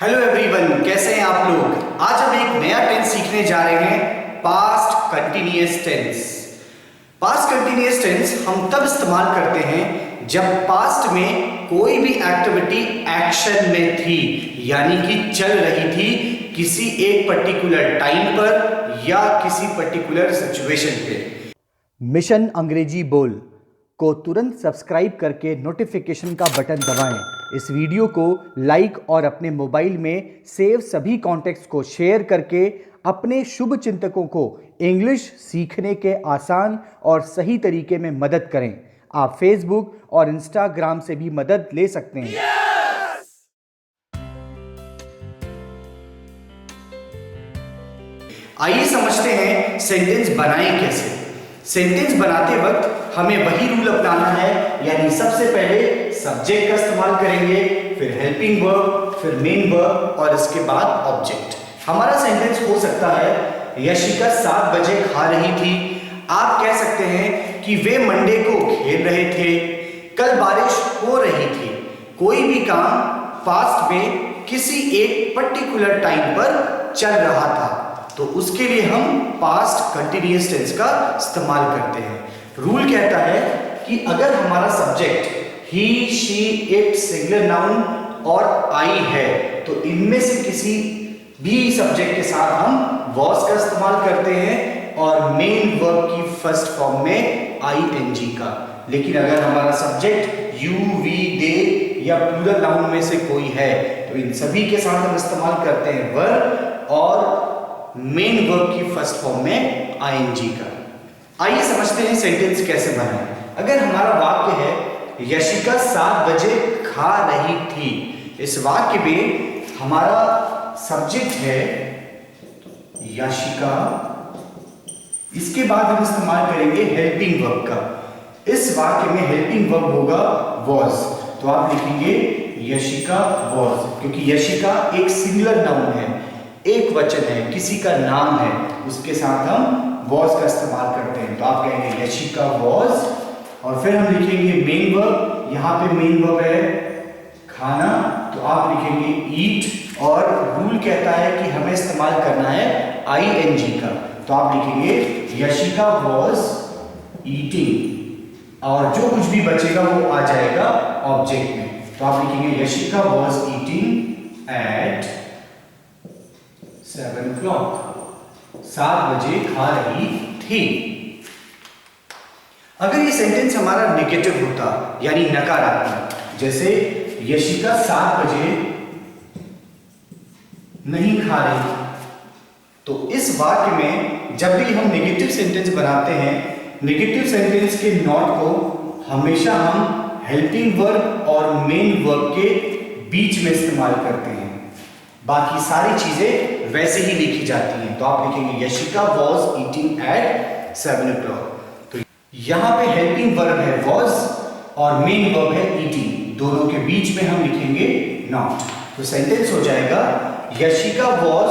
Hello everyone, कैसे हैं आप लोग। आज हम एक नया टेंस सीखने जा रहे हैं, past continuous tense. Past continuous tense हम तब इस्तेमाल करते हैं जब पास्ट में कोई भी एक्टिविटी एक्शन में थी, यानी कि चल रही थी किसी एक पर्टिकुलर टाइम पर या किसी पर्टिकुलर सिचुएशन पे। मिशन अंग्रेजी बोल को तुरंत सब्सक्राइब करके नोटिफिकेशन का बटन दबाएं। इस वीडियो को लाइक और अपने मोबाइल में सेव सभी कॉन्टेक्ट्स को शेयर करके अपने शुभ चिंतकों को इंग्लिश सीखने के आसान और सही तरीके में मदद करें। आप फेसबुक और इंस्टाग्राम से भी मदद ले सकते हैं। आइए समझते हैं सेंटेंस बनाएं कैसे। सेंटेंस बनाते वक्त हमें वही रूल अपनाना है, यानी सबसे पहले सब्जेक्ट का इस्तेमाल करेंगे, फिर हेल्पिंग वर्ब, फिर मेन वर्ब और इसके बाद ऑब्जेक्ट। हमारा सेंटेंस हो सकता है, यशिका 7 बजे खा रही थी। आप कह सकते हैं कि वे मंडे को खेल रहे थे। कल बारिश हो रही थी। कोई भी काम पास्ट में किसी एक पर्टिकुलर टाइम पर चल रहा था, तो उसके लिए हम पास्ट कंटिन्यूअस टेंस का इस्तेमाल करते हैं। रूल कहता है कि अगर हमारा subject he, she, it, singular noun और आई है, तो इनमें से किसी भी सब्जेक्ट के साथ हम वॉज का इस्तेमाल करते हैं और मेन वर्ब की फर्स्ट फॉर्म में आईएनजी का। लेकिन अगर हमारा सब्जेक्ट यू, वी, दे या प्लूरल नाउन में से कोई है, तो इन सभी के साथ हम इस्तेमाल करते हैं वर्ब और मेन वर्ब की फर्स्ट फॉर्म में आईएनजी का। आइए समझते हैं सेंटेंस कैसे बनाएं। अगर हमारा वाक्य है, यशिका 7 बजे खा रही थी, इस वाक्य में हमारा सब्जेक्ट है यशिका, इसके बाद हम इस्तेमाल करेंगे हेल्पिंग वर्ब का। इस वाक्य में हेल्पिंग वर्ब होगा वॉज, तो आप लिखेंगे यशिका वॉज, क्योंकि यशिका एक सिंगुलर नाउन है, एक वचन है, किसी का नाम है, उसके साथ हम वॉज का इस्तेमाल करते हैं। तो आप कहेंगे यशिका वॉज और फिर हम लिखेंगे मेन वर्ब। यहां पे मेन वर्ब है खाना, तो आप लिखेंगे ईट और रूल कहता है कि हमें इस्तेमाल करना है आईएनजी का, तो आप लिखेंगे यशिका वॉज ईटिंग और जो कुछ भी बचेगा वो आ जाएगा ऑब्जेक्ट में। तो आप लिखेंगे Yashika was eating at 7 o'clock, 7 बजे खा रही थी। अगर ये सेंटेंस हमारा नेगेटिव होता, यानी नकारात्मक, जैसे यशिका 7 बजे नहीं खा रही, तो इस वाक्य में जब भी हम नेगेटिव सेंटेंस बनाते हैं, नेगेटिव सेंटेंस के नॉट को हमेशा हम हेल्पिंग वर्ब और मेन वर्ब के बीच में इस्तेमाल करते हैं। बाकी सारी चीजें वैसे ही लिखी जाती हैं। तो आप लिखेंगे Yashika was eating at 7 o'clock। तो यहां पे हेल्पिंग वर्ब है वॉज और मेन वर्ब है ईटिंग, दोनों के बीच में हम लिखेंगे नॉट। तो सेंटेंस हो जाएगा Yashika was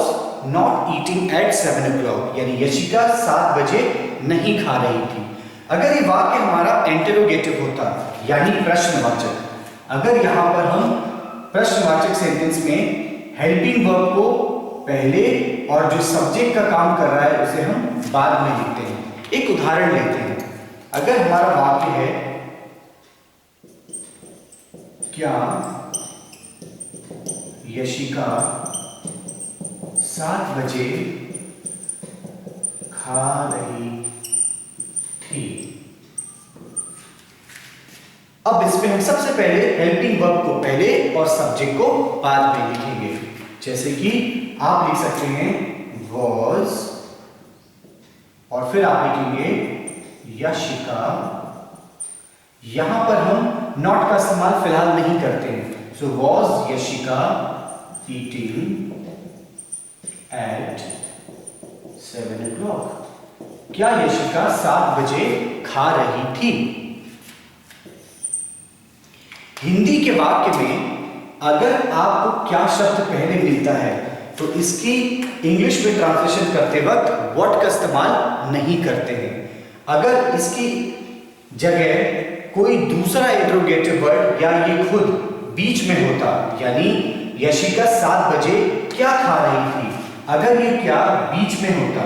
not eating at 7 o'clock, यानी यशिका 7 बजे नहीं खा रही थी। अगर ये वाक्य हमारा इंटरोगेटिव होता, यानी प्रश्नवाचक, अगर यहां पर हम प्रश्नवाचक सेंटेंस में हेल्पिंग वर्ब को पहले और जो सब्जेक्ट का काम कर रहा है उसे हम बाद में लिखते हैं। एक उदाहरण लेते हैं। अगर हमारा वाक्य है, क्या यशिका 7 बजे खा रही थी। अब इसमें हम सबसे पहले हेल्पिंग वर्ब को पहले और सब्जेक्ट को बाद में लिखेंगे। जैसे कि आप लिख सकते हैं वॉज और फिर आप लिखेंगे यशिका। यहां पर हम नॉट का इस्तेमाल फिलहाल नहीं करते हैं। So was Yashika eating at 7 o'clock, क्या यशिका 7 बजे खा रही थी। हिंदी के वाक्य में अगर आपको क्या शब्द पहले मिलता है, तो इसकी इंग्लिश में ट्रांसलेशन करते वक्त व्हाट का इस्तेमाल नहीं करते हैं। अगर इसकी जगह कोई दूसरा इंट्रोगेटिव वर्ड या ये खुद बीच में होता, यानी यशिका 7 बजे क्या खा रही थी। अगर ये क्या बीच में होता,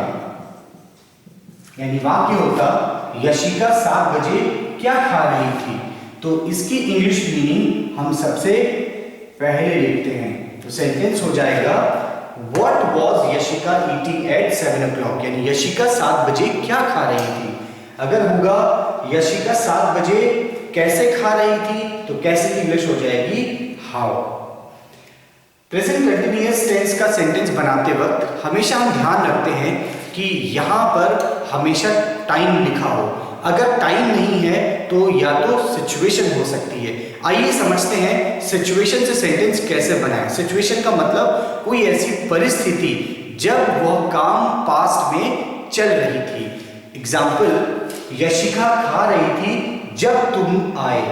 यानी वाक्य होता यशिका 7 बजे क्या खा रही थी, तो इसकी इंग्लिश मीनिंग हम सबसे पहले देखते हैं। तो सेंटेंस हो जाएगा what was Yashika eating at 7 o'clock, यानी यशिका 7 बजे क्या खा रही थी। अगर होगा यशिका 7 बजे कैसे खा रही थी, तो कैसे की इंग्लिश हो जाएगी हाउ। प्रेजेंट कंटिन्यूअस टेंस का सेंटेंस बनाते वक्त हमेशा हम ध्यान रखते हैं कि यहां पर हमेशा टाइम लिखा हो। अगर टाइम नहीं है तो या तो सिचुएशन हो सकती है। आइए समझते हैं सिचुएशन से सेंटेंस कैसे बनाएं। सिचुएशन का मतलब कोई ऐसी परिस्थिति जब वह काम पास्ट में चल रही थी। एग्जाम्पल, यशिका खा रही थी जब तुम आए।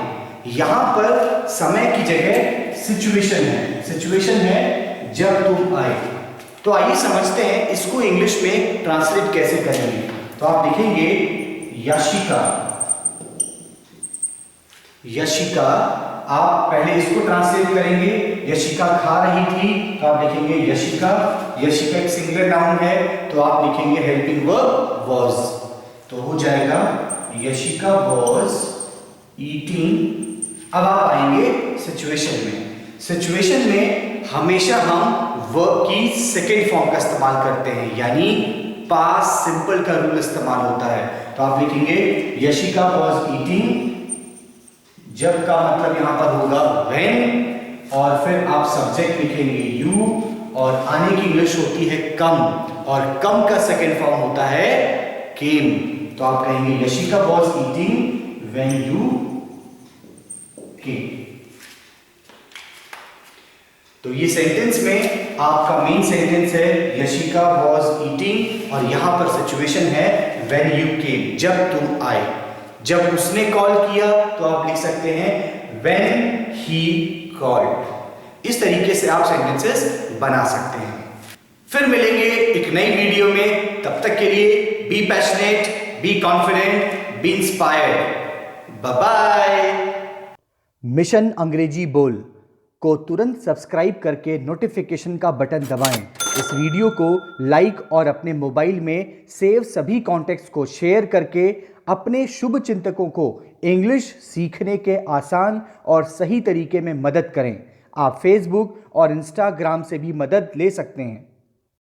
यहां पर समय की जगह सिचुएशन है, सिचुएशन है जब तुम आए। तो आइए समझते हैं इसको इंग्लिश में ट्रांसलेट कैसे करेंगे। तो आप लिखेंगे यशिका, यशिका, आप पहले इसको ट्रांसलेट करेंगे। यशिका खा रही थी तो आप लिखेंगे यशिका। यशिका एक सिंगुलर नाउन है तो आप लिखेंगे हेल्पिंग वर्ब वॉज। तो हो जाएगा यशिका वॉज ईटिंग। अब आप आएंगे सिचुएशन में। सिचुएशन में हमेशा हम वर्ब की सेकेंड फॉर्म का इस्तेमाल करते हैं, यानी पास्ट सिंपल का रूल इस्तेमाल होता है। तो आप लिखेंगे यशिका वॉज ईटिंग, जब का मतलब यहां पर होगा व्हेन, और फिर आप सब्जेक्ट लिखेंगे यू, और आने की इंग्लिश होती है कम, और कम का सेकेंड फॉर्म होता है केम। तो आप कहेंगे Yashika was eating when you came. तो ये सेंटेंस में आपका मेन सेंटेंस है यशिका वॉज ईटिंग, और यहां पर सिचुएशन है व्हेन यू केम, जब तुम आए। जब उसने कॉल किया तो आप लिख सकते हैं व्हेन ही कॉल्ड। इस तरीके से आप सेंटेंसेस बना सकते हैं। फिर मिलेंगे एक नई वीडियो में, तब तक के लिए be passionate, be confident, be inspired. Bye bye. Mission Angrezi Bol को तुरंत सब्सक्राइब करके नोटिफिकेशन का बटन दबाएं। इस वीडियो को लाइक और अपने मोबाइल में सेव सभी कॉन्टैक्ट्स को शेयर करके अपने शुभ चिंतकों को इंग्लिश सीखने के आसान और सही तरीके में मदद करें। आप फेसबुक और इंस्टाग्राम से भी मदद ले सकते हैं।